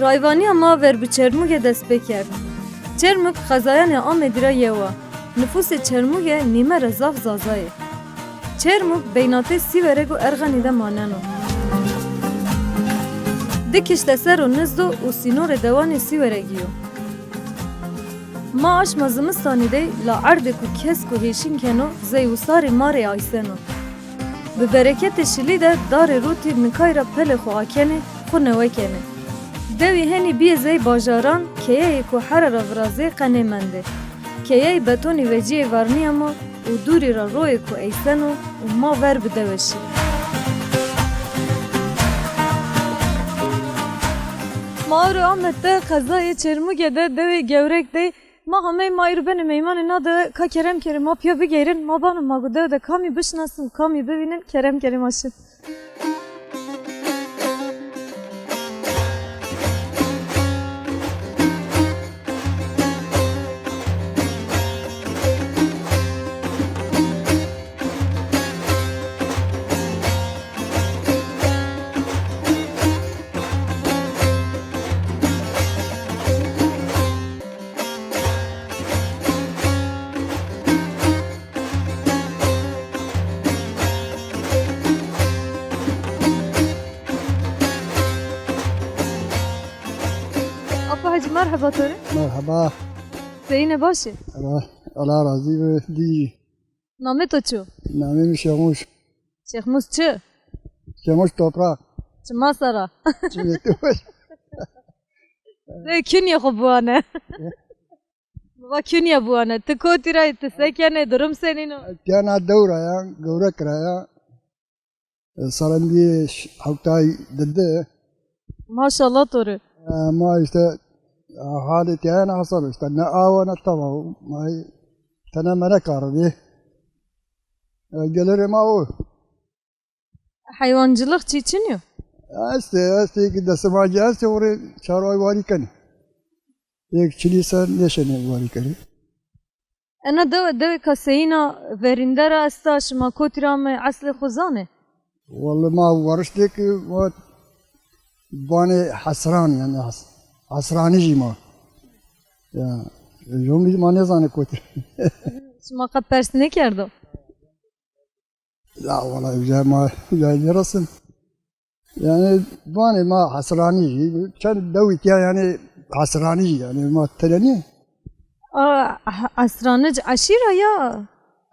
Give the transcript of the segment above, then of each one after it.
رایوانی ما ور به چرموگ دست بکرد. چرموگ خزایان آمدیره یوا. نفوس چرموگ نیمه رزاف زازایه. چرموگ بیناته سیورگو ارغانی ده ماننو. دکشت سر و نزدو و سینور دوانی سیورگیو. ما آش مزمستانی دی لا عرده کو کس کو هیشین کنو زی و ساری ماری آیسنو. به برکت شلی ده دار روتی نکای را پل خواه کنه خو نوی کنه. دوی هنی بیه زی باجاران که یه کو حر را ورازه قنه منده. که یه بتونی وجیه ورنی اما و دوری را روی کو ایسنو و ما ور بدوشی. ما رو آمد ده قضای چرموگه ده دوی گورک ده ما همه مایر بن میمان ناده که کرم ما پیا بگیرن ما بانم ما گوده ده کامی بشناسم کامی ببینن کرم آشد. مرحبا توره. مرحبا. زینه باشه. الله راضی دی. نامه تو چو؟ نامه شیخموش. شیخموش چه؟ شیخموش توپرا. چه ماسرا؟ چه توش؟ کنیه خوب بوانه. بابا کنیه بوانه. تکوتی رای تسکنه درم سنینو. کیانا دورا یا گورک رایا. سالندی حوتای دده. ماشاءالله توره. ما işte حالتي أنا حصل işte ne ağına tamam may tane merak aradı gelirim o hayvancılık çiçiniyor. işte gide semaji işte oraya çarvay vari kani ek çilisa neşene vari kani أنا دو كسينا verindera استاش ما كترام عسل خزانة. والله ما ورشتك ما باني حسران يعني حسراني جيما يا يوم ما نزانه كتير ما قد برسنه كردو. لا والله جاي يرسم يعني باني ما حسراني كان دويت يعني حسراني يعني ما تلني عسرانج عشيرة يا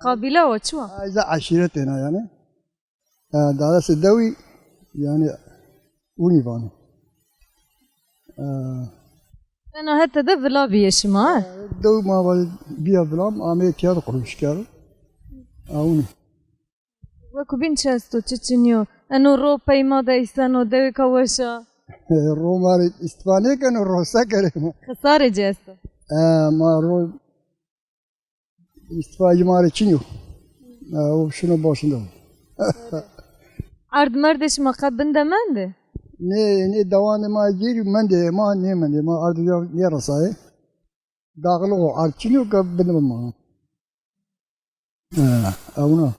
قابلة وشوا إذا عشيرتنا يعني درس الدوي يعني وني باني أنا هتا ده بلا بيشما دو ما بال بيا بلام آمي كيا تقولش كيا أوني وكبين شاستو تشينيو أنو رو بيما ده إسانو ده كوشا روماري استفاني كانوا روسا كريم خسارة جاستو ما رو استفاجي ماري تشينيو وشنو باشندو عرض مردش ما قبل دمانده ne davanı ma geri mende ma ne mende ma ardıya ne rasay dağlı o arçınıyor ka benim ma avuna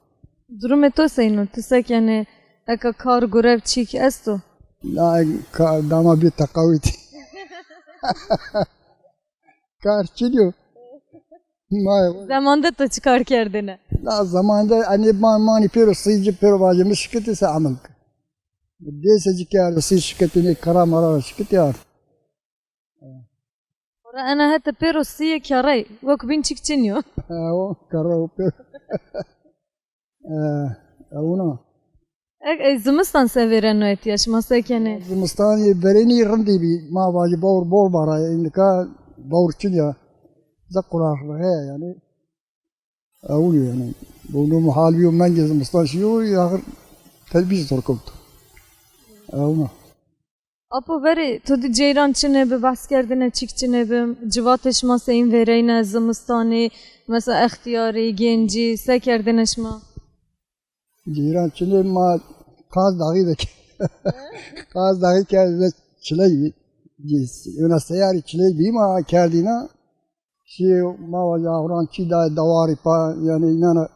durum eto sayno tsak yani aka kar görev çik esto la dama bir takavit karçınıyor ma zamanda da çıkar kendine la zamanda hani mani pero sıcı pero vacı şirketi se amel Dese cikar si şirketini kara mara şirketi var. أنا هتا بيرو سيا كاري وكبين تشيكتينيو. O kara o pero. Avuna. زمستان سافرنا يتياش ما ساكنة. زمستان بريني رندي بي ما باجي بور برا إنك بور تشيا ذكرى رهي يعني. أولي يعني بقولوا محال بيوم منجز زمستان شيو ياخر تلبيس تركبت. Avuna. Apo veri tudi ceyran çine be bahs kerdine çik çine be civateş ma seyin vereyne zımistani mesela ihtiyari genci se kerdine şma. Ceyran çine ma kaz dağı da kaz dağı kerde çile ona seyari çile bir ma kerdina şey ma vajahuran çida davari pa yani inana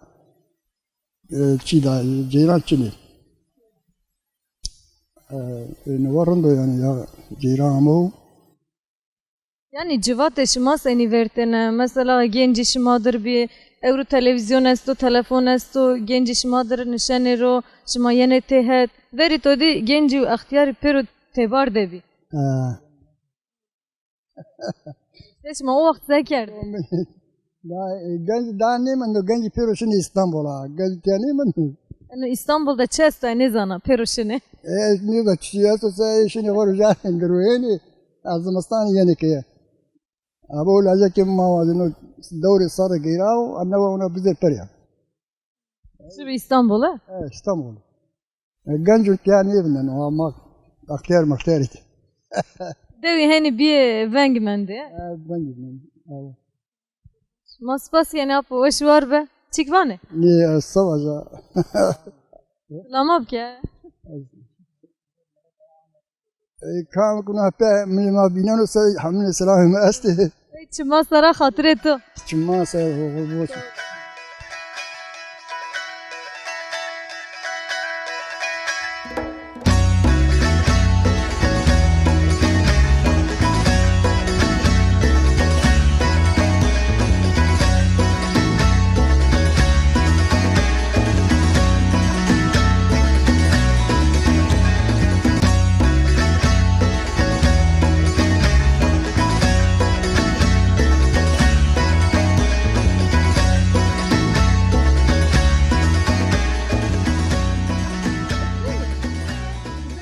çida ceyran çine. نورندو يعني يا جيرانو یعنی جوات شما سنی ورتنه مثلا گنجی شما در بی اورو تلویزیون است و تلفن است و گنجی شما در نشانه رو شما یعنی تهت وری تو دی گنجی و اختیاری پیرو تبار دبی شما او وقت ذکر گنج دانی من دو گنج پیروشن استانبولا گنج تیانی من انو İstanbul'da çesto ne zana peroşene نیو چیه تو سایشین ورو جان گروهینی از مستان یعنی که ابو لاجا که ما وادنو دور سر گیراو انا وانا بزر پریا Şimdi İstanbul'a استانبول گنج تیانی من ما اختیار مختاری devi hani bir vengmende گنج maspas yani apo hoş var be çıkvane نی سواجا lamab ki کام کنه په من ما بینانو سره حمله سلام است çıma sara hatır eto چما سره هو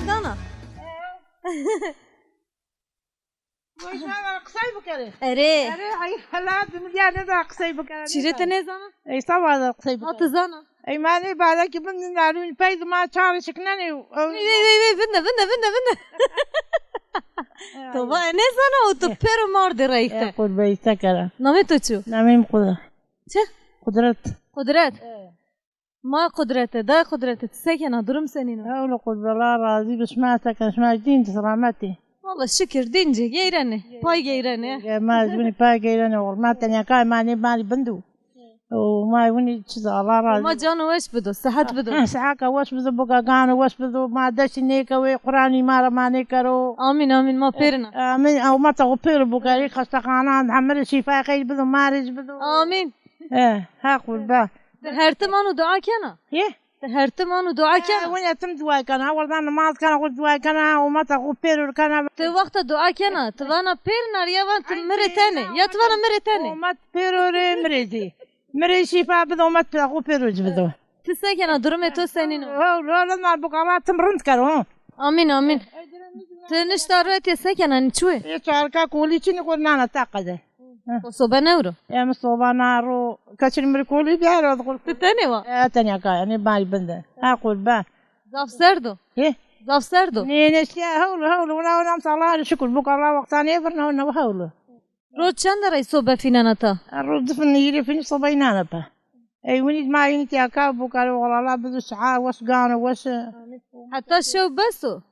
Dana قصي بكره ere هاي هلا بمليان هذا قصي بكره çirete ne zana اي طبعا هذا قصي بكره hatı zana اي ماني بالك من نارين فايد ما شعر شكناني Vey vinne to va ne zana o to pero marde reikte يقول بيتكره name to çu نعم قدرة çe قدرت kudret ما قدرته دا قدرته تسكن durum senin أقول قدر الله راضي بس ما سكن اسمها دين سلامتي والله şükür dince geyrene pay geyrene ما زبني باقي لنا ورما تانية كاي ماني مالي بندو وما يوني تشز الله راضي ما جانو وش بدو صحت بدو ساعة وش بدو بقى قانو وش بدو ما دش نيكا وقراني ما نيكرو آمين ما بيرنا من او ما تغفر بقى خستقانان حمل شفاء خير بدو مارج بدو آمين هاقول با her temanu dua kana يه her temanu dua kana وين يتم دواي كان اول دان نماز كان اقول دواي كان وما تغفر كان te vakta dua kana tvana pernar yavan meretene ya tvana meretene وما تغفر مريدي مري شفاء بدو ما تغفر بدو تسكن durum eto senin لا لا بقى تمرنت كانوا آمين تنشتار تسكن ani çuy يشاركا كولي تشني قلنا نتاقده soba neuro يا مصوبة نارو كشر مركولي بيارو تقول tane va تانية كا يعني باي بنده أقول با zafserdo إيه zafserdo نشيا هول ونا صلاة شكر بك الله وقتاني فرنا هول rod çandaray soba finanata الرد في النيري في صبينا نبا أي وني ما ينتي أكاب بك والله بدو ساعة وش قانو وش hatta şov beso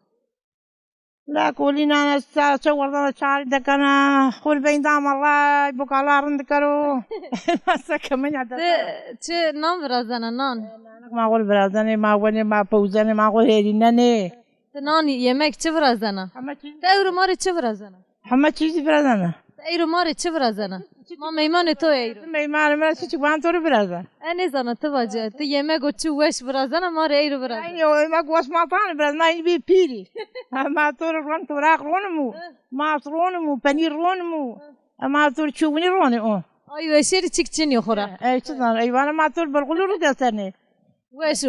لا كولينا أنا سوى الله شعر دكنا خول بين دام الله بك الله رندكرو ما سكمن عدا çe nam virazana nan ما أقول برادني ما وني ما بوزني ما أقول هيرينني nan yemek çe virazana حما شيء te euro mari çe virazana حما شيء برادنا te euro mari çe virazana ma meyman to euro ما يمان ما شيء كمان توري برادنا ne zana te vaje te yemek o çu weş virazana mari euro virazana أيوة ما قوس ما طان براد ما يبي بيري ما تور رون توراق رونمو ما رونمو بنير رونمو ما تور شووني روني ay weşeri çıkçın yokhora أي شذان أيوة أنا ما تور بالقلور جالسني weş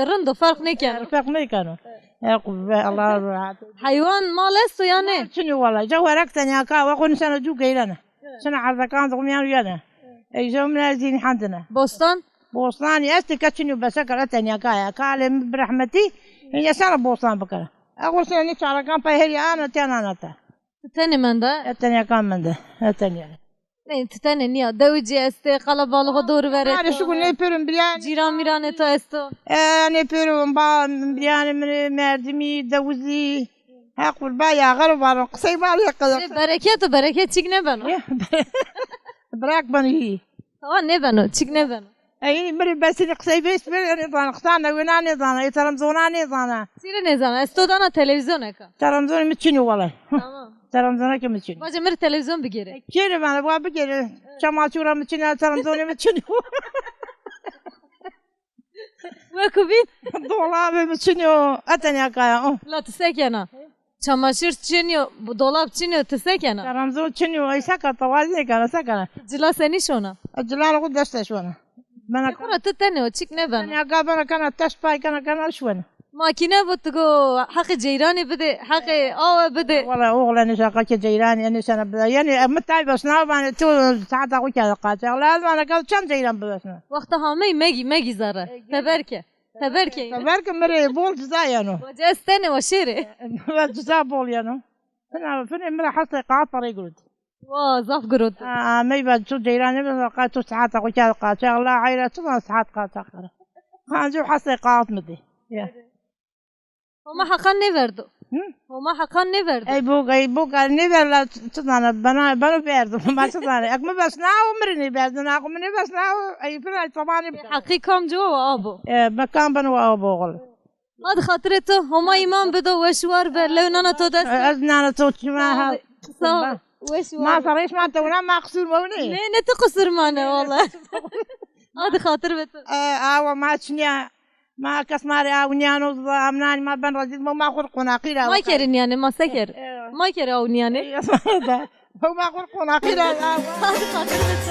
rendo fark ne kan رفيق ما كانوا يقول الله راحت hayvan mal esto yani شنو والله جو ركتني يا كا وأقول سنة جو قيلنا سنة عرض كان تقوم يانا أي جو من زين حدنا bostan بوصلاني أستكشني بسكرتني يا كا كالم برحمتي هي سنة بوصلان بكرة أقول سنة نيجي على كان بهري أنا تانا نتا tane menda التانية كان من ده التانية ne tane niya davici este kalabalığa doğru أنا veret شو قلنا بيرم بريان ciran mirane to esto أنا بيرم با بريان من مردمي دوزي أقول با يا غرب أنا قصي بالي قدر bereket çık ne beno براك بني tamam ne beno çık ne beno أي مري بس قصي بس مري نظام خطانا وين نظام يترمزونا نظام sire ne zaman esto dana televizyon eka ترمزون متشنو والله tamam ترمزونه که میچینی باجه مر تلویزیون بگیره چیره من ابغى بگیره چماچورا میچینه ترمزونه میچینی وکو بین دولاب میچینی اتنیا کایا لا تسکنه çamaşır çiniyor, bu dolap çiniyor, tsekene. ترمزون چینی و ایسا که توازی نکنه سکنه Cila seni şona. جلال خود دستش ونه من Kura tütene o çik ne ben. اتنیا کا بنا کنه تش پای کنه کنه شونه Makine bu tugo hakkı ceyrani bide, hakkı ava bide. والله أغلى نشاقة جيران يعني سنة بدا يعني متعب بس ناو أنا تو ساعات أقول كذا قاتل لازم أنا قال كم جيران بسنا Vakti hamey megi zara. Teberke. Teberke. تبارك مري بول تزاينو Vaje estene o şeri. تزا بول يانو فين مري حصل قاطر يقول Va zaf gurut. ما يبغى تو جيران بس قاتل ساعات أقول كذا قاتل لا عيلة تو ساعات قاتل خان جو حصل قاط مدي Ama hakan ne verdi? Ama hakan ne verdi? أي بوك نيفر لا تطلع بنا بيردو ما تطلع أكمل بس ناو مرني بيردو ناو مني بس ناو أي فين طبعا Hakkı kamcı o abu. مكان بنو بوغل Hadi hatırete homa imam bido veşvar ver lewnana to dest. أزنا توتشماها Sağ veşvar. ما صريش ما تونا ما قصور موني Ne tıkısır mane valla. Hadi hatır bet. آوا ما تشنيا ما كسماري أونيانو أمناني ما بن رزيد ما خلق قناقيرة Ma kerin yani maseker. Ma kere avun yani. ما خلق قناقيرة Hadi hatır bet.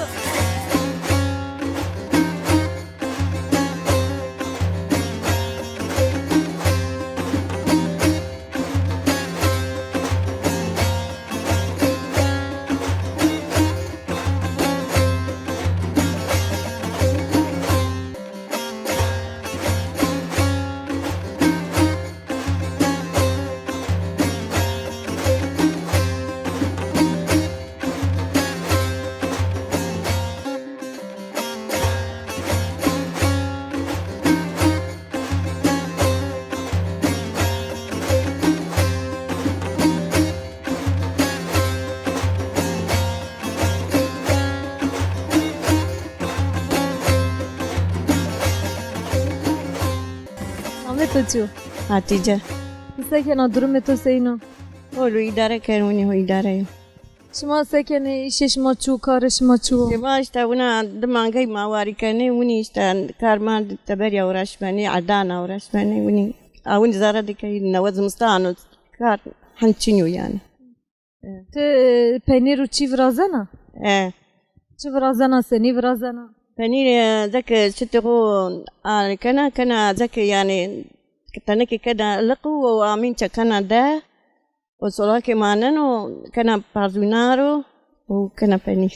Ahmet Açu. Hatice. Sekena durum to seyno. Olu idare kenuni ho idare. Şma sekene işe şma çu karışma çu. Kema işte buna demangay mawari kene uni işte karman taberi uğraşmani adana uğraşmani uni awun zara dikay nawaz mustanu kar hançinyo yani. Te peniru çi vrazana. Çi vrazana seni vrazana. Penir ذاك شتغو كنا ذاك يعني كتنك كده لقو وامين كنا ده وصلاك ماننو كنا بارزونارو وكنا بنير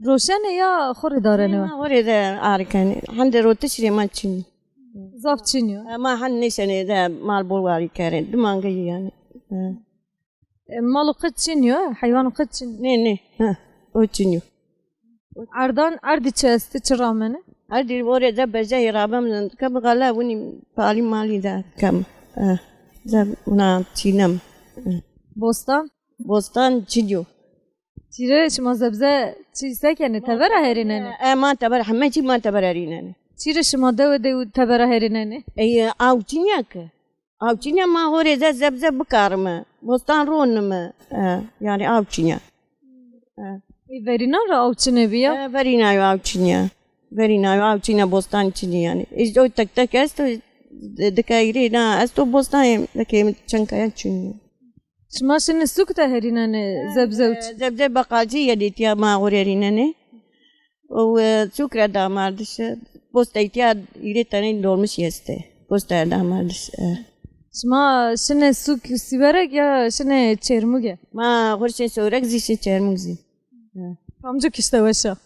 روشن ya خوري ما وري ده أركان عند روتشري ما تشين Zaf çiniyor. ما حني سنة ده مال بولواري كارن دمانجي يعني Malı kıt çiniyor. Hayvanı kıt çiniyor. نه ها وتشينيو Ardan ardi çesti çıramene. هذه وري ده بجاي رابم كم غلا وني بالي مالي ده كم ده ونا تشينم Bostan. بوستان تشينيو Çire şma zebze çi sekene tevera herinene. ما تبر حماتي ما تبر ريناني Çire şma de tevera herinene. اي او تشينيا ما هو رزا زبزه بكارمه بوستان رونمه يعني او تشينيا Verina ra avçine biya. فرينايو او تشينيا فرينايو او تشينيا بوستان تشينيا يعني ايش دو تك تك استو دكايري نا استو بوستان دكاي تشنكايا تشينيا Şma şimdi suk da herinene zebze uç. زبزه بقاجي يديتيا ما هو ريناني وسكر داماردش بوستايتيا يريتاني دولمش يسته بوستا داماردش Şma şimdi suk siverek ya şimdi çermuge. ما غرشي سورك زي تشرمزي Amcuk işte başa.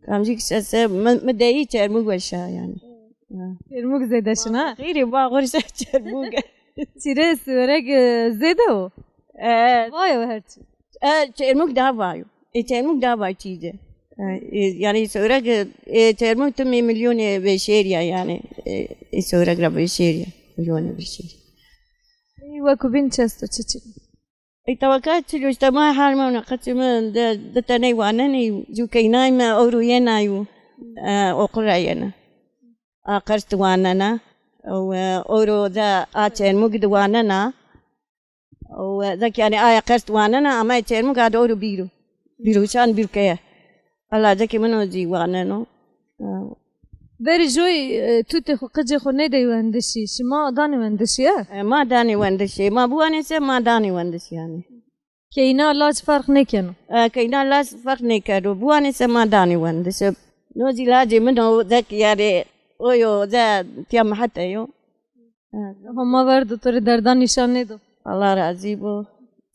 كامجيك ساسا مدايي تشرموغ وشا يعني Çermuk zedeşin ha. غيري با غرشي تشرموغ Çire siverek zede o. Vay o herçi. تشرموغ دافايو تشرموغ دافاي تشيجي يعني سورك تشرموغ تمي مليون بشيريا يعني سورك ربع بشيريا مليون بشيريا Vaku bin çesto çiçin. توقعت الاجتماع حال ما نقص من ده تني وانني جو كيناي ما اورو ينايو اقراينا اقرت واننا او اورو ذا اتن مجد واننا وذاك يعني آية قرت واننا أما يتعلموا قاعد أورو بيرو شان بيرو كيا الله ذاك منو زي واننا بری جوی تو ته خو قجه خو نه دی وندشی شما دانی وندشی ما داني وندشي ما بواني سه ما داني وندشي يعني که اینا لاج فرق نکنه كينا لاس فرق نكادو بواني سه ما داني وندشي نوزي لاجي منو ذاك يعني اويو ذا تيام حتى يو هما ورد تو دردان نشان ندو الله راضي بو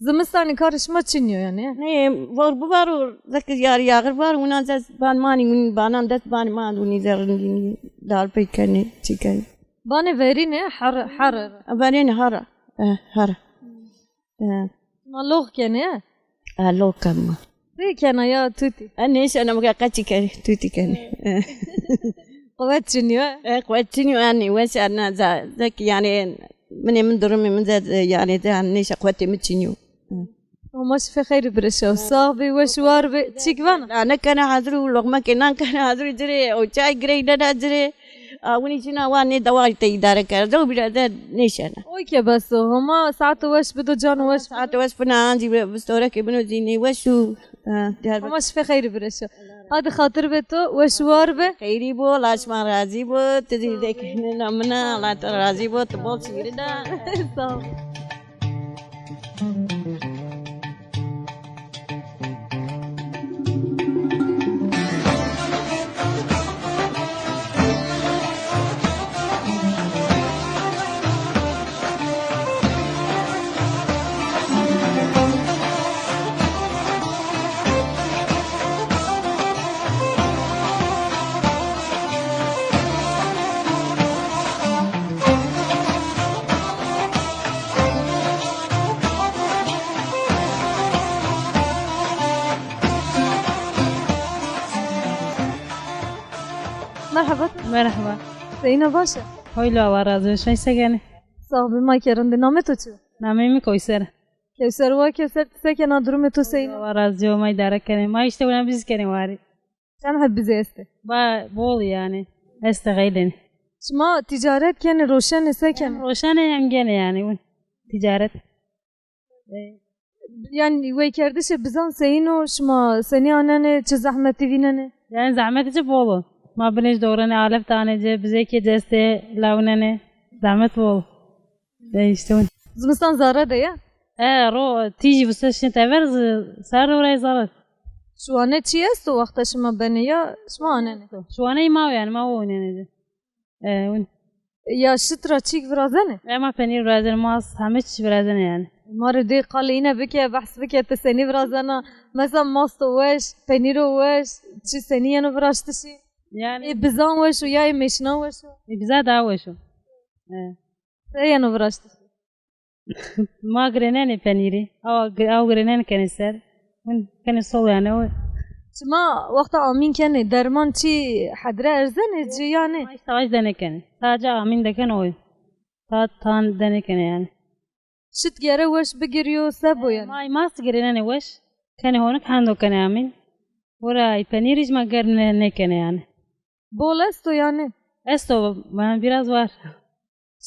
زمستانی کارش ما چینیو یعنی نه ور ببارو ذاك يار ياغر بار ونا ذا بان ماني من بانام دت بان ما دوني زرندي دال بيكني تشيكن بانه وری نه حر أبانين هرا هرا ما لوغ کنه لو كم ری کنه یا توتی أنا إيش أنا مقا قاتي كان توتي كان قوات چینیو قوتيني أني وش أنا ذاك يعني من درمي من ذا يعني ذا نيش قوتي متشينيو وماش في خير برشا وصاحبي وشوار بي تشيك بانا أنا كان حاضر لقمة كنا كان حاضر جري أو شاي جري ده جري وني شنا واني دواء تيدار كذا وبيدا نيش أنا اوكي بس هما ساعات وش بدو جان وش ساعات وش بنا عندي بستورة كبنو زيني وشو وماش في خير برشا هذا خاطر بتو وشوار بي خيري بو لاش ما راضي بو تدي ذيك نمنا لا تراضي بو تبول سيردا مرحبا مرحبا زينة باشا هويلو أوارازو شاي سكني صاحبي ما كرند نامه تو چه نامي كويسر كوثر وا كوثر تسكن درم تو سين أوارازو ما يدارك كني ما يشتغلون بس كني واري كان حب زيسته بول يعني استغيلني شما تجارت كان روشن سكن روشان هم جاني يعني وين تجارة يعني وي كردش بزان سينو شما سني انن چه زحمتي وينن يعني زعمت بولو ما بنيش دورنا ألف تاني جه بزيكي جسته لونني زعمت بول يشتون زمستان زاره ده يا رو تيجي بس شنو تعرف صار وراي زارت شو انا چی است وقت شما بنيا شما انن شو أنا ما يعني ما هو يعني وين يا شترا چيك برازنه ما بنير برازن ما همش برازن يعني مار دي قالينا بك بحث بك تسني برازنا مثلا ماست وش بنيرو وش چي سني انا براشتشي يعني بزان وش ويا مشنا وش بزاد عوشو سي انا براشتشي ما قريناني بنيري أو قريناني كنيسر من كنيسة يعني شما وقت آمین کنه درمان چی حدره ارزنه جی یا نه؟ ما يستواج دني كني تاجا أمين دكان هوي تان دني كني يعني شت گره وش بگیریو سبو یعنی ما قريناني وش كان هونك هندو كني أمين ورا بنيريج ما قريناني كني يعني بول استو یعنی؟ استو ما biraz var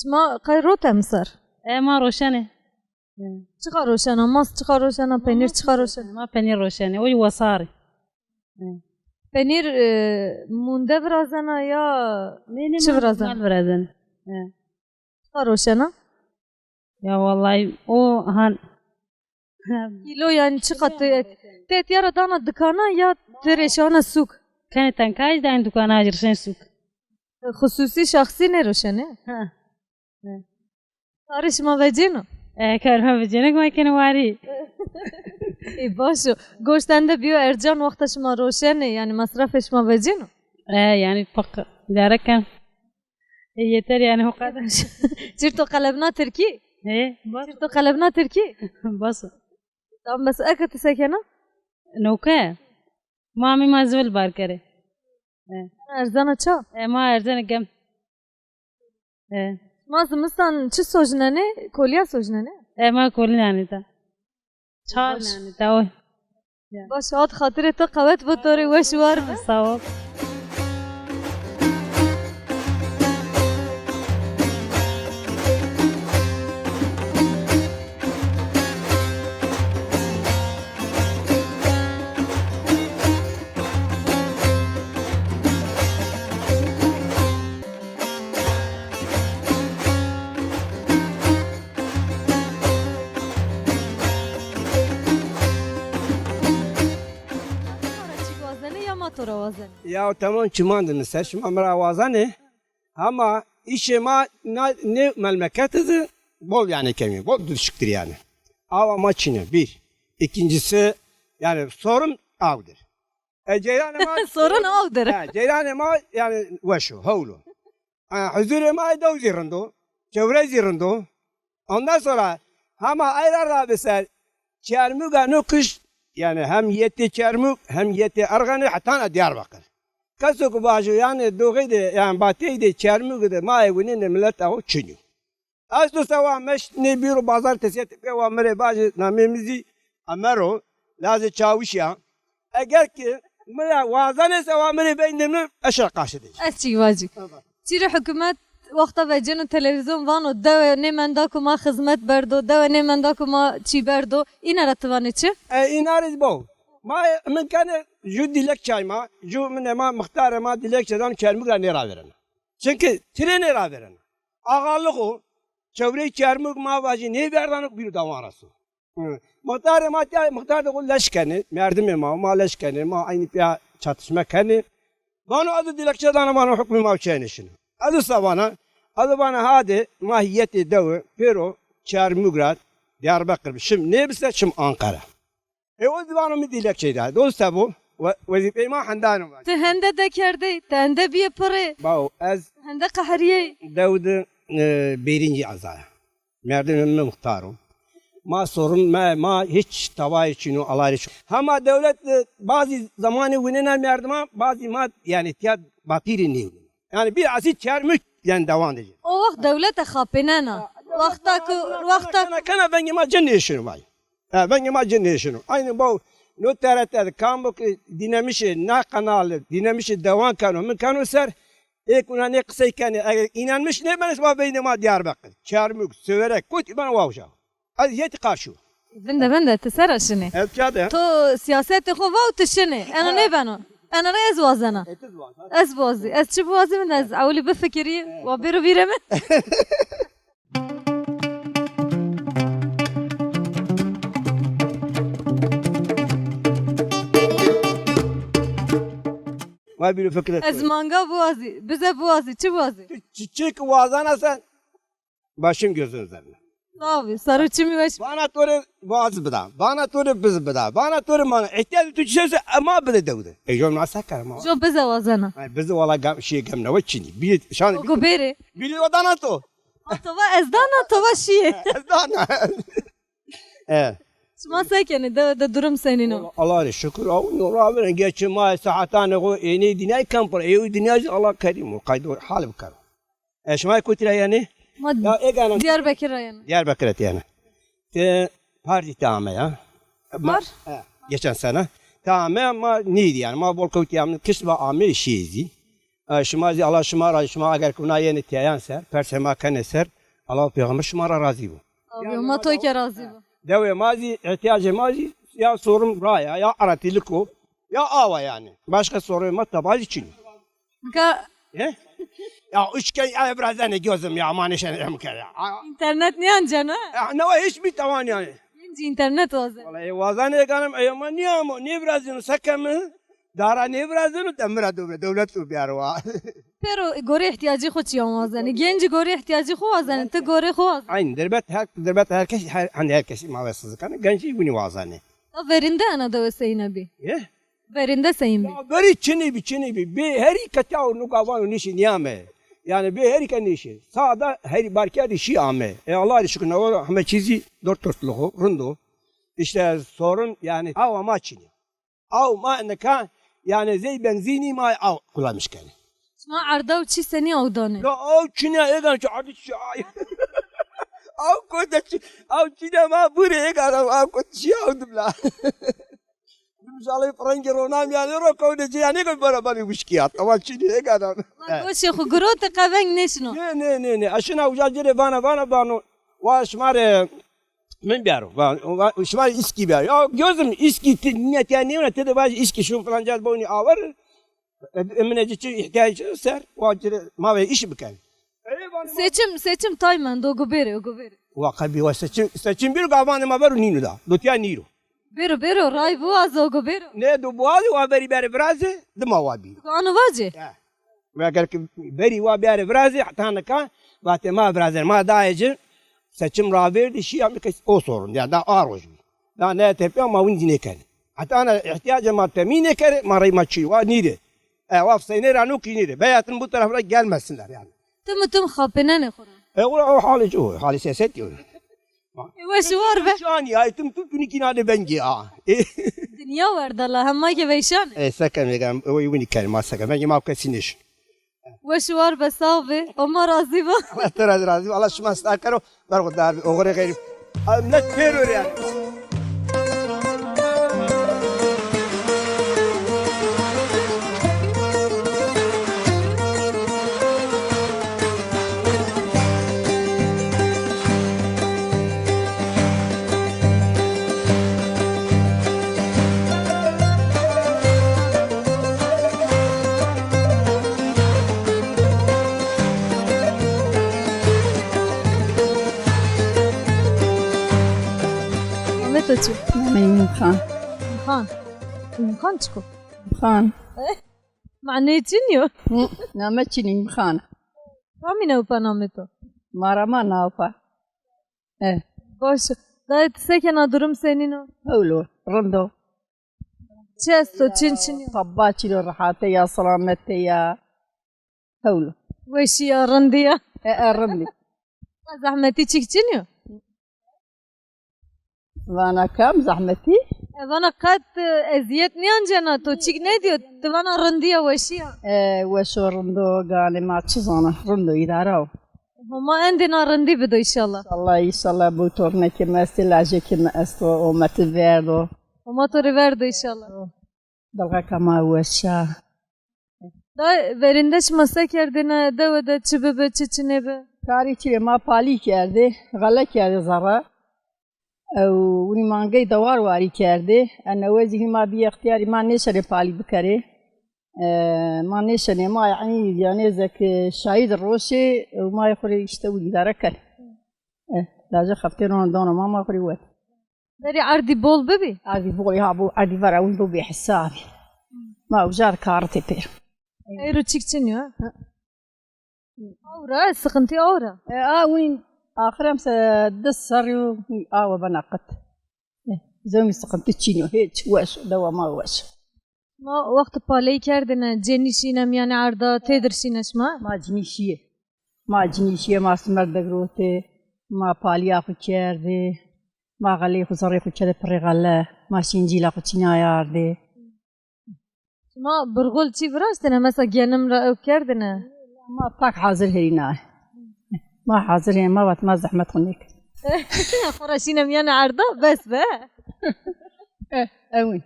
شما قیروت امسر ما روشنه چقدر روشنه ماست چقدر روشنه پنیر چقدر روشنه ما بنير روشنه وي وصاري پنیر مونده برازنه یا چه برازنه؟ برازن چقدر روشنه؟ يا والله او هان کیلو یعنی چقدر تیت یارا دانا دکانه یا ترشانه سوک كانت تنكاج دا عند دكان هاجرشين سوق خصوصی شخصی نروشنه؟ ها کاری شما وجینو؟ كان بجنك ما كان واري ای باشو گوشتنده بیو ارجان وقت شما روشنه یعنی مصرف شما وجینو؟ يعني فق دارك كان هي ترى يعني هو قادر چرتو قلبنا ترکی؟ ايه چرتو قلبنا ترکی؟ بس تام بس اكت سكنه؟ نوكا مامي ما زول بار كره ارزانه چا؟ ما ارزن كم ما زمستان چه سوجننه؟ کولیا سوجننه؟ ما كلنا يعني تا چهار يعني تا باش هاد خاطر تو قوت بطوری وشوار بس صواب sonra vazan. Ya tamam çimandın sen şimdi amra vazane ama işe ma ne memleketiz bol yani kemi bol düşüktür yani. Ama maçını bir. İkincisi yani sorun avdır. Ceylan ma Sorun avdır. Ceylan ma yani veşu havlu. Huzur ma dozirndo. Çevre zirndo. Ondan sonra ama ayrı rabise çermuga nukuş yani hem yeti çermuk hem yeti arganı hatta Diyarbakır. Kasık bazı yani doğuydu yani batıydı çermuk'du maayevinin millet avu çiniyor. Aslı sava meş ne bir bazar tesiyet ve amere bazı namemizi amero lazım çavuşya. Eğer ki mala vazane sava amere beynimi aşağı karşıdır. Ez çi vacı. Çiri hükümet وقتا و جنو تلویزیون وانو دو نیمندا کما خدمت بردو دو نیمندا کما چی بردو این رتوانه چه؟ این آرز بو ما من کنه جو dilek çayma جو من ما مختار ما dilek çaydan çermukla nera veren. Çünkü tire nera veren. Ağalık o çevre çermuk ma vacı ne verdanık bir davarası. Muhtar da o leşkeni merdim ma leşkeni ma aynı bir çatışma keni. Bana adı dilek çaydan bana hükmü mavçayın işini. Adı sabana adı bana hadi mahiyeti devi pero çermukla Diyarbakır. Şimdi ne bilse şimdi Ankara. o zaman mı dilekçeydi. Dolayısıyla bu vazife ma handanım. تهنده دکرده تهنده بیه پره Bao az هنده قهریه Davud birinci azaya. Merdivenime muhtarım. Ma sorun ma hiç tava için o alay için. Ama devlet bazı zamanı gününe merdima bazı ma yani ihtiyat batiri ne? Yani bir asit çermük yani devam edecek. o vakt devlet خاپنانا وقتا Kana ben ma cennet işini var. Ben ma cennet işini. Aynı bu no TRT kambu dinamişi na kanalı dinamişi devam kanu min kanu ser ek una ne kısa iken inanmış ne ben isma beynima Diyarbakır. Çarmık söverek kut bana vavşa. Az yeti karşı. بنده تسرع شنه Evet çadı. تو سیاست خو واو تشنه انا نه بنو انا نه از وازنه از بازی از چه بازی من از اولی بفکری و برو بیرم Vay bir fikret. از مانگا بازی بزه بازی چه بازی Çiçek vazana sen başım gözün üzerine. abi sarı çimi veş Bana toru vaz bida. Bana toru biz bida. Bana toru mana ihtiyacı tüçese ama bile devde. Jom nasıl karma. جو بزه وازنه Biz valla gam şey gamne vaçini. Bir şan گو بره bili odana to. تو با از دانا تو با شیه Dana. Evet. شما سکنه ده durum senin o Allah'a şükür. Nur abi geçi ma saatane o eni dinay kampır. Eyu dinay Allah kerim. Kaydı hal bakar. Şmay kutira yani. ما Ya eganın Diyarbakır ayağına Diyarbakır yani. Parti tamam ya. Var? Geçen sene. Tamam ama neydi yani? Ma bol kavti yani kısma amel şeydi. Şmazi Allah şmara şma agar kuna yeni tiyan ser. Persema kan ser. Allah peygamber şmara razı bu. abi ama toy ke razı bu Deve mazi ihtiyacı mazi ya sorum raya ya aratilik o ya ava yani. Başka soru ma tabal için. ka He? Ya üçgen ya birazdan ne gözüm ya aman işe ne mükemmel ya. internet ne ancana Ne var hiçbir tavan yani. inci internet vazı Vallahi vazane kanım ayama niye ama niye birazdan sakımı dara ne birazdan temra devlet bu bir arva. pero gore ihtiyacı xo çi vazane genci gore ihtiyacı xo vazane te gore xo vazane Aynı derbet herkes hani herkes mavesizlik hani genci bunu vazane. verinde ana da veseyne bi Ye? verinde seyin bi Beri çini bir her iki o nukavan nişi niyame. Yani bir her iki nişi. Sağda her barkadi şi ame. Allah aşkına o Ahmet çizi dört dörtlüğü rundu. İşte sorun yani av ama çini. Av ma neka yani zey benzini ma av kullanmış kendi. şma arda u çi seni avdane Ya av çini egan çadı çay. Av koda av çini ma buraya egan av koda şi avdım la. Misalnya Frank Ronam yani rokau de yani kan beraber müşkiyat. Ama çini egan. goşe xo grote qaven neşno Ne. Aşına ucacere bana. Vaş mare men biaro. Vaş mare iski biaro. Ya gözüm iski niyet yani ne dedi baş iski şu falanca boynu avar. Emineci ihtiyacı ser. Vacire mavi iş biken. seçim tayman do go bere Vakabi seçim bir gavanı ma veru ninu da. Lutya niru. Bero ray bu azogo bero. Ne du boğazı wa beri beri brazı dıma wa bir. Anu vaci. Ve gel ki beri wa beri brazı hatta ka vate ma brazı ma dayıcı seçim raverdi şey Amerika o sorun ya da aroj. Da ne tepe ama windi ne kan. Hatta ana ihtiyacım var temine kere marayı maçı wa nide. Vaf seyne ranu ki nide. Beyatın bu tarafına gelmesinler yani. Tüm xapene ne xura. O hali o hali siyaset diyor. Weş var be. Şu an ya tüm tüm kinade bengi ha. Dünya var da la hemma ke veyşan. Sakın vegan o yuni kelma sakın. Ben yema kesiniş. Weş var be sabe. Ama razı ba. Allah tera razı. Allah şuma stakaro. Bargo dar o gore gayri. Ne terör yani. Ahmet Açı. ميمون خان Khan. Khan çıkı. خان Mane çiniyor. نامتشني خان Kamine upan Ahmet'o. مرة ما نافا ايه Boş. Dayı sekena durum senin o. هولو رندو Çesto çinçiniyor. طباتي لو رحاتي يا سلامتي يا هولو Weşi yarın diye. رندي Zahmeti çıkçınıyor. وانا كم زحمتي Bana kat eziyet niyan cana to çık ne diyor? Bana rındiya weşi ya. وشو رندو قال ما تشزانا رندو يدارو Ama endina rındi bido inşallah. الله يسلا بوتورنا كما استلاجي كما استو ومت فيردو Ama tori verdi inşallah. دلغا كما وشا Da verindeş masa kerdine devede çıbebe çiçine be. کاری چې ما پالی کرده غله کرده زره او ونی مانگی دوار واری کرده انا وزی ما بی اختیاری ما نشره پالی بکره ما نشره ما یعنی زک شاید روشه و ما یخوری اشتولی داره کر لازم خفته رون دانا ما خوری وقت Deri ardi bol bebi. عادی بولی ها بو عادی ورا اون بو بی حسابی ما وجار کارتی پیر Eyru çıkçınıyor. Aura sıkıntı aura. وين آخرام سدس سريو وبناقت زومي سقمت تشينو هيك واش دوا ما واش Ma vakti paleyi kerdine cenişinem yani arda tedirşineşma. ما جنيشيه ما سمر دغروتي ما باليا خو كيردي ما غلي خو زري خو كده بريغلا ما شينجيلا خو تشناياردي Ma burgul çi vrastene mesela genim ra ev kerdine. ما باك حاضر هينا ما حاضر هي ما بات ما زحمت خنيك Khoraşinem yani arda bes be. اوين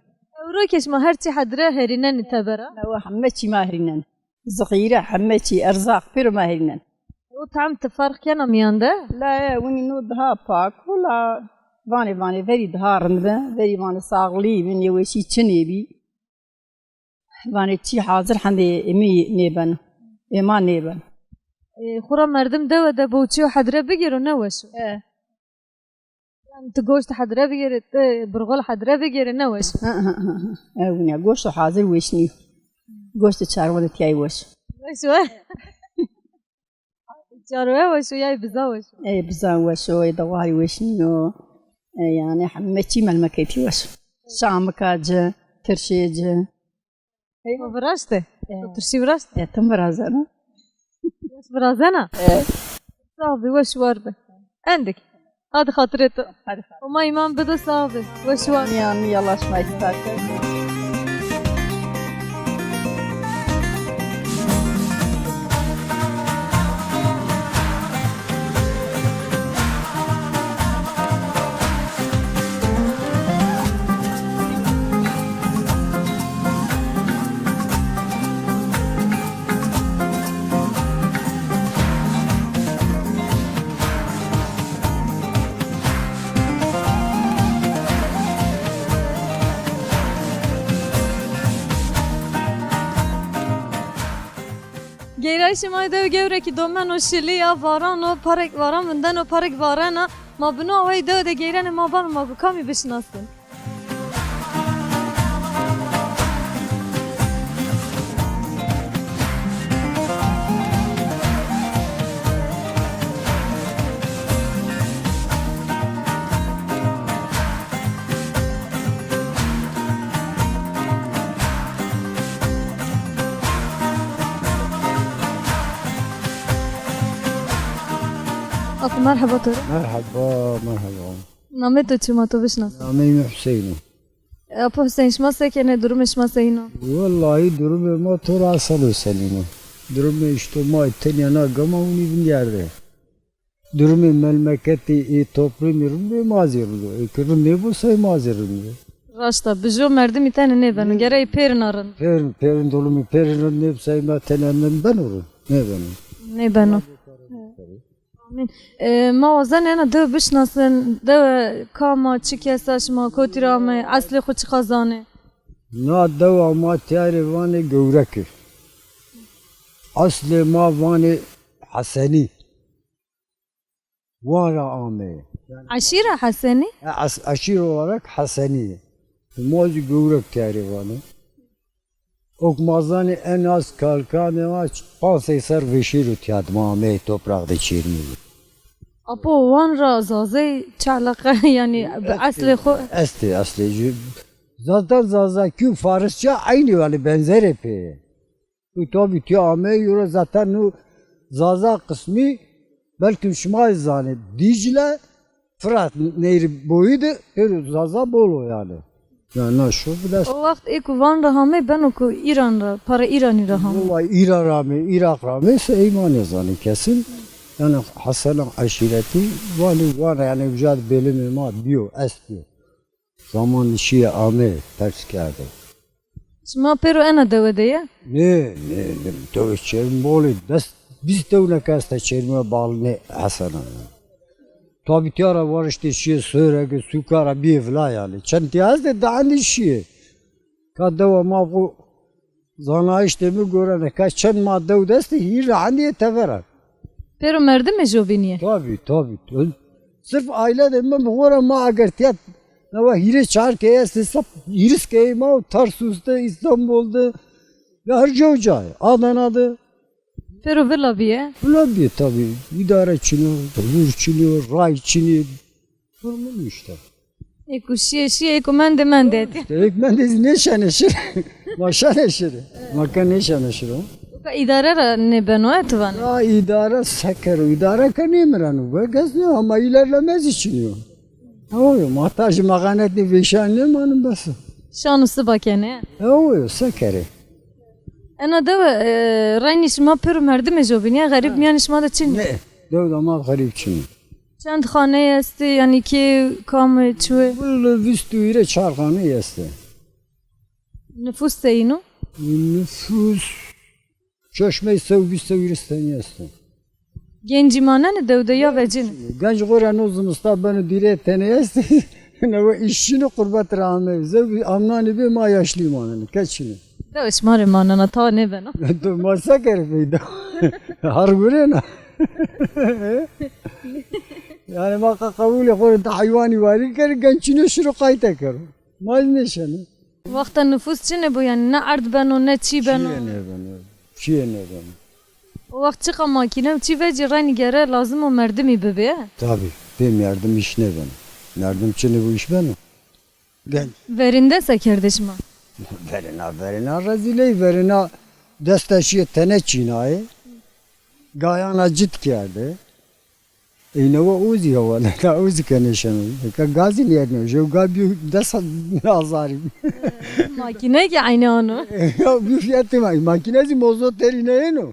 Euro keşma herçi hadre herinen itebera. لو حمتي ما هرينن صغيره حمتي ارزاق بيرو ما هرينن O tam tefark kenam yanda. لا وين نودها باك ولا فاني فري دهارن فري فاني صاغلي من يوشي تشنيبي فاني تشي حاضر حندي امي نيبن اما نيبن Khura merdim devede boğuçuyor hadre begiro ne veşo. Yani تقولش hadre begiro burgul hadre begiro ne veşo. وين قوشو حاضر ويشني قوشت تشارون تياي وش Veşo. Çarwe veşo yay biza veşo. اي بزان وشو يدواري وشنيو يعني حمتي ملمكيتي وش شامكاج ترشيج Ma vraste. Turşi vraste. تمرازنا Brazana. Sabi veş var be. Endik. Hadi hatırete. Ama imam bede sabi. Veş var. يعني يلا شما يستاكل Geyray şimay dev gevreki domen o şili ya varan o parek varan bundan o parek varana ma bunu avay dev de geyrane ma ban ma bu kami bişnasın. Akı merhaba tore. Merhaba. Name to çima to bişnas. Namim Hüseyin'im. Apo Hüseyin şma sekene durum şma seyino. Vallahi durumu ma tora asal Hüseyin'im. Durumu işte ma tenyana gama uni bin yerde. Durumu memleketi toplumu mazirundu. Kırım bu say mazirundu. Raşta bijo merdim itene ne benu gerey perin arın. Perin dolumu perin ne say ma tenenden ben olur. Ne benim? Ne benu. Amin. Ma ozan ena de bişnasın de kama çikesa şma kotirame asli xu çıkazane. Na deva ma tiyari vani gövrekir. Asli ma vani Haseni. Vara ame. Aşira Haseni. Aşir olarak Haseni. Mozi gövrek tiyari vani. Okmazani en az kalkanı aç. Pasayser veşir utiyad ame toprakta çirmiyor. Apo van ra zaze çalaka yani asli xu. Asli. Zaten Zazaki Farsça aynı yani benzer epey. Tabii ki ame göre zaten o Zaza kısmı belki şuma zane Dicle Fırat nehri boyuydu. Zaza bolu yani. Yani şu biraz. O vakit eko van ra hame ben oku İran ra para İran'ı ra hame. Vallahi İran rami, Irak rami ise iman yazanı kesin. Yani Hasan'ın aşireti var yani vücad belimi ma diyor, diyor. Zaman işi ame ters geldi. Şma pero ena devede ya. Ne to çerim bolu dest biz de ona kasta çerime bağlı ne Hasan'a. Tabii ki ara var işte şey söyle ki sukara bir vla yani. Çantiyaz da daha şey. Kadava ma bu zana işte mi görene kaçan madde o desti hir aniye tevera. Pero merdim mi jobiniye? Tabii. Sırf aile de mi bu ma agar tiyat Nava hire çar ke esti sap hiris ke ma Tarsus'ta İstanbul'da ve her cevcay Adana'da. Pero villa biye. Ulan bir tabii idare çiniyor, huzur çiniyor, ray çiniyor. Normal işte. Eko şiye eko mende. Ekmen de ne şaneşir? Maşa neşir. Maka ne şaneşir o? Ka idare ra ne beno etvan. Ya idare seker, idare kanemiranı. Ve gazne ama ilerlemez içiniyor. Oyo, muhtaç makanetli veşanlı manım bası. Şanusu bakene. Oyo, sekeri. Ena deva rayni şma pero merdim mi jobiniye garip miyan şma da çin. Ne? Devda mal garip çini. Çend khane esti yani ki kam çue. Bunu vüstüyle çarkanı yeste. Nüfus seyino. Nüfus çeşmeyi sevgistan yeste. Gencimane ne devde ya vecin. Genç goran uzunuzda beni dire tene yeste. Ne işini kurbat rahme. Zev amnani bir ma yaşlıyım ananı. Kaçını. Deva şmare manana ta ne beno. To masa kerfeydi. Harbire na. Yani baka kabul ekor da hayvani var ki gençine şunu kayta kar. Maz neşeni. Vakta nüfus çine bu yani ne ard beno ne çi beno. Çiğne ben. O vakt çıka makine çi veci rayni gere lazım o merdimi bebe. Tabii. Benim yardım iş ne ben. Yardım çini bu iş benim. Genç. Verinde sekerdeşma. Verina raziley verina desteşiye tene çinayı. Gayana cit geldi. İnova uzi hava ne uzi kanışanı. Ka gazi yerine jo gabi desa nazarim. Makine ki aynı onu. Ya bir fiyatı var. Makinesi mozot terine no.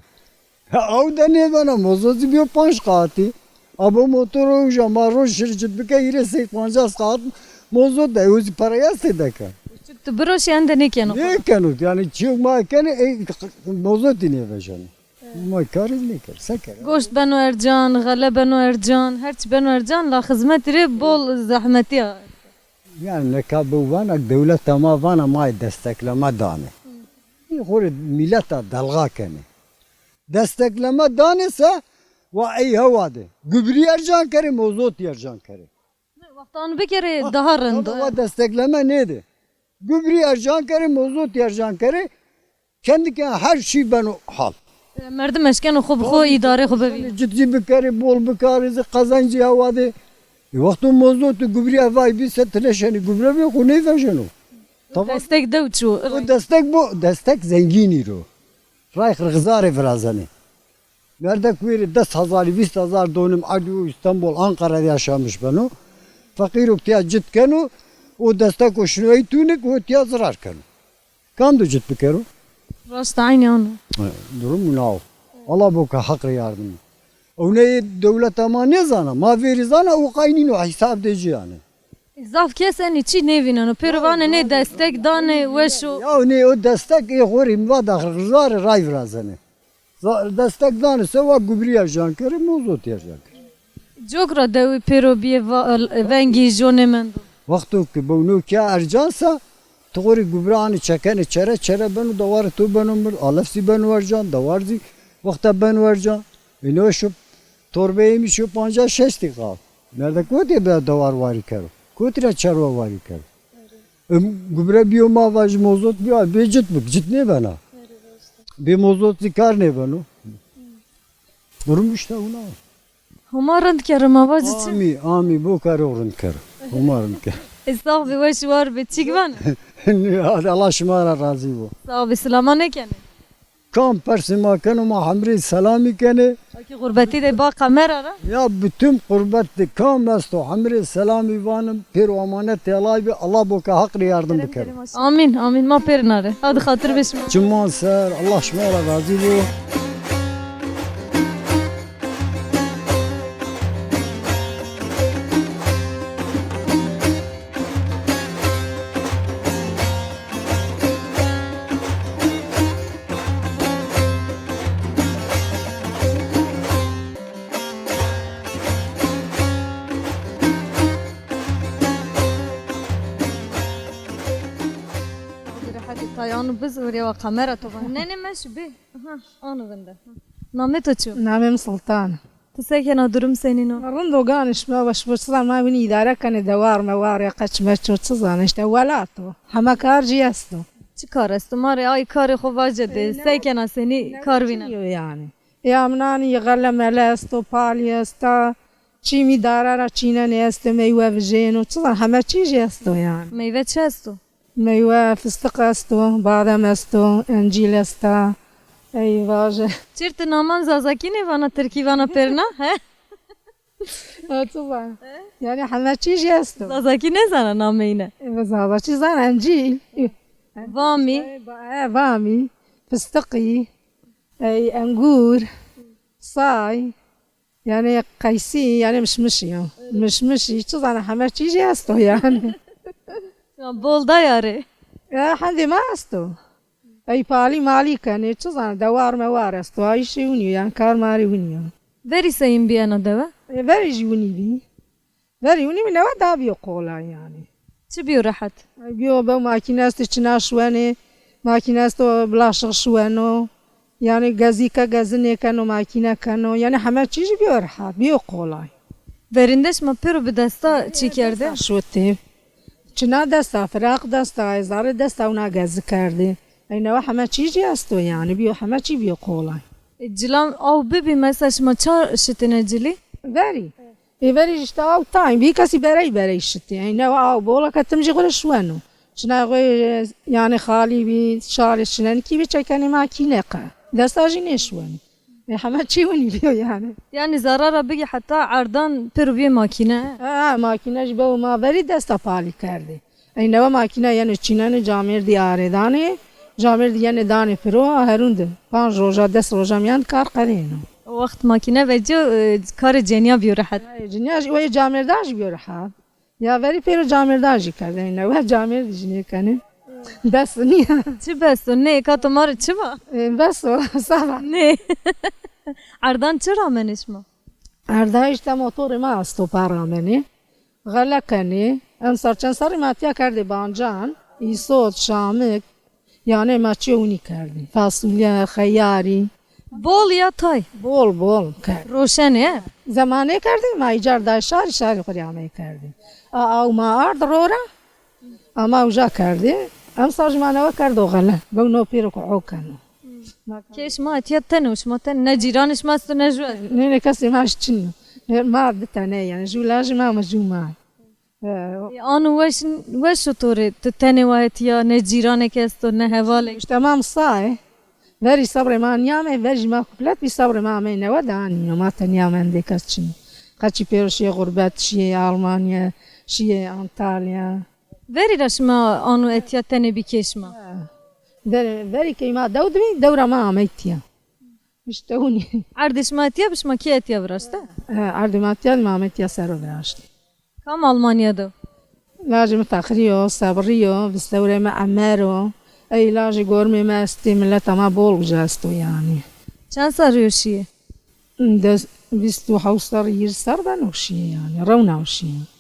Av da ne bana mozotu bir panş kati. Abo motoru jamaro şirket bir kere 50 saat mozot da uzi paraya sedeka. Çıktı broş yanda ne keno. Ne kanut yani çıkma kene mozot dine vejan. Ma karı ne kar sakar. Goşt beno ercan, gale beno ercan, herç beno ercan la hizmet re bol zahmeti ya. Yani ne kabu vana devlet ama vana may destekleme dane. Hore millete dalga kene. Destekleme danesa ve ey havade. Gübri yercan kere mozot yercan kere. Vaktanı bir kere daha rındı. Ama destekleme neydi? Gübri yercan kere mozot yercan kere. Kendi kendine her şey ben hal. Merdim eşken xub xo idare xub evi. Ciddi bir kere bol bir kare kazancı havade. Vakti mozot gübri evay bir setleşeni gübre bir konu verjeno. Tamam. Destek de uçu. O destek bu destek zengini ro. Ray kırgızarı birazani. Nerede kuyruğu 10,000, 20,000 dönüm Adu, İstanbul, Ankara'da yaşamış ben o. Fakir oktiya citkenu, o destek o şunu eytünik, o oktiya zarar kenu. Kandu cit bikeru. Rast aynı onu. Durum ne o? Allah boka hak yardım. O ne devlet ama ne zana, ma veri zana o kaynini o hesap deci yani. Zaf kesen içi nevinen. Pervane ne destek dane ve şu. Ya ne o destek horim vada rızar ray vrazane. Destek dane seva gubriya jankeri mozot ya jankeri. Cokra devi pero biye vengi jonemen. Vaktu ki bu nu ki ercansa Tuğri gubrani çeken çere benu davar tu benu mur alafsi benu varcan davarzi vakta benu varcan. İno şu torbeyimi şu panca şesti kal. Nerede kote be davar vari kero. Kotre çarva vari kero. Gubre biyo ma vaj mozot biyo becit buk cit ne bana. Bir mozot zikar ne benu. Durum işte ona. Humarand kerem avaz için. Ami bu kar orun kero. Umarım ki. Estağfurullah ve şu var bitçik ben. Allah şımara razı bu. Sağ ol selama ne kene. Kam persima kenu ma hamri selami kene. Ki gurbeti de bak kamera ra. Ya bütün kurbette kam mesto hamri selami vanım bir emanet yalaybi Allah boka hakri yardım bikerim. Amin amin ma perinare. Hadi hatır beşim. Cumman ser Allah şımara razı bu. Tayanu biz oraya kamera toba. Ne meş bi? Ha anı vende. Namet açıyor. نامم سلطان Tsekena durum senin o. رندو قانش ما باش بتصلا ما بني إدارة كان دوار موار قش ما شو تصلا نشتا ولاتو هما كارجي استو Çıkar estumare ay karı xovaje de. Sekena seni karvina. يعني يا مناني يغلى ملاستو باليستا چیمی داره را چینه نیست میوه وجین و تصلا همه چیزی استو يعني Meyve çesto. میوه فستق استو بادام استو انجیل استا ای واژه Çirti naman zazakine vana Türkiye vana perna. He? طبعا يعني همه چیزی استو Zazakine sana nameyne. بس هذا چیزان انجیل Vami. وامي فستقي اي انجور صاي يعني قيسي يعني مشمشي تصلا همه چیزی استو يعني Bol da yarı. يا حد ما استو اي بالي مالي كان تصلا دوار موار استو اي شيوني يعني كار ماري ونيو Veri sayın bir yana deve. very جوني بي very وني من ودا بيقولا يعني Çıbiyor rahat. بيو بو ماكيناست تشنا شواني ماكيناست بلاشغ شوانو يعني غازيكا غازني كانوا ماكينه كانوا يعني همه چیز بيو راحت بيو قولاي Verindeş ma pero bir desta çekerde. شوتي چنا دستا فراق دستا ازار دستا اونا غاز كردي اينو همه چیزی استو يعني بيو همه چی بيو قولاي Cilam av bibi mesaj ma çar şitine cili. very very اشتاو تايم بي كاسي بري شتي اينو او بولا كتمجي غير شوانو شنا غير يعني خالي بي شال شنن كي بيچكني ماكينه دستا جي نشواني همه چی ونی بيو يعني Yani zarara bigi hatta ardan pero bir makine. ماکینه جبه ما بری دستا پالی کرده این نوا ماکینه یعنی چینن جامر دیاره دانه جامر دیانه دانه پرو هرونده 5 روزا 10 روزا میان کار قرینو O vakit makine ve kar cenya bir rahat. جنیاج و جامر داش بیاره ها یا بری پرو جامر داجی کرده این نوا جامر دیجنه کنه بس نیا Çi besto ne katomar çi va? بس سبا Ne? Ardan çı rameneş ma? اردا işte موتور ما استو پارامنی غلا کنی ام سرچن سر ماتیا کرده بانجان ایسود شامک yani maçoni کرده fasulye خیاری Bol ya tay. bol کرد Roşen he. زمانه کرده ما ایجار دا شهر خریامه کرده او ما ارد رورا اما اوجا کرده ام سرجمانه و کرد و غلا بو نو پیرو کو کنو Keş ma atiyat tenuş ma ten ne ciranış ma sto ne jüel. نه کسی ماش چنو ما دتنه yani جولاج ما مجوما Anu veş tore te tene vahit ya ne cirane kesto ne hevale. تمام صاي وری صبر ما نیامه وری ما کپلت بی صبر ما می نودانی ما تنیامه اندکست چی قچی پیروشی غربت شیه آلمانیا شیه انتالیا وری رشما آنو اتیا تنه بیکشما وری که ما دورا ما آمیتیا مشتونی عردش ما اتیا بشما کی اتیا براشته؟ عردماتیان ما آمیتیا سرو براشتی کام آلمانیا دو لازم فخریو صبریو بستوره ما عمرو ای لازم گرمی ما استیملت ما بول جاستو یعنی چند سال روشیه؟ دست بیستو حوستر ییر سر دنوشیه یعنی رونا وشیه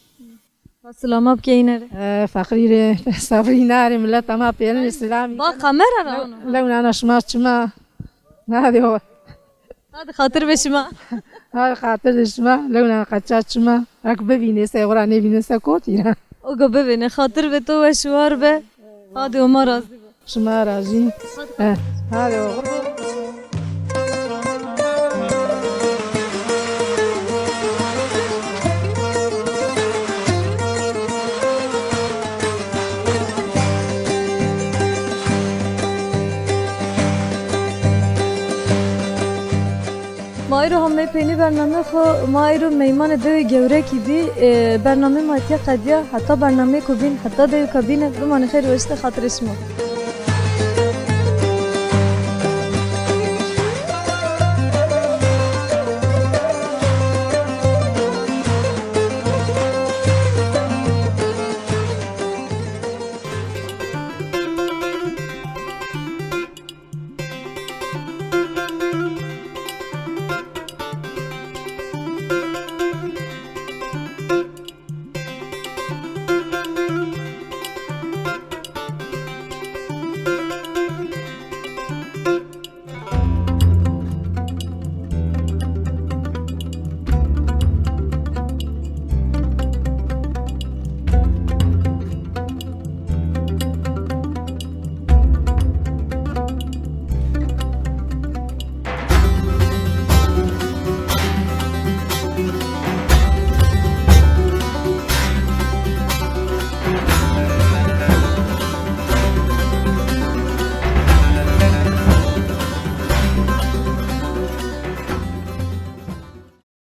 سلام اب که اینه فخری صبری ناری ملت ما پیرن اسلامی با خمره رانو لو انا شمات شما هذه هو هذا خاطر بشما هذا خاطر شما لو انا قچات شما اك ببینه سیغرا نبینه سکوتی اوگو ببینه خاطر به تو و شوار به هادی و ما راضی شما راضی هذا هو مایرو همه پینی برنامه خو مایرو میمان دوی گوره کی بی برنامه ماتیا قدیا حتی برنامه کو بین حتی دیو کابینه گمان خیر وشته خاطرش مو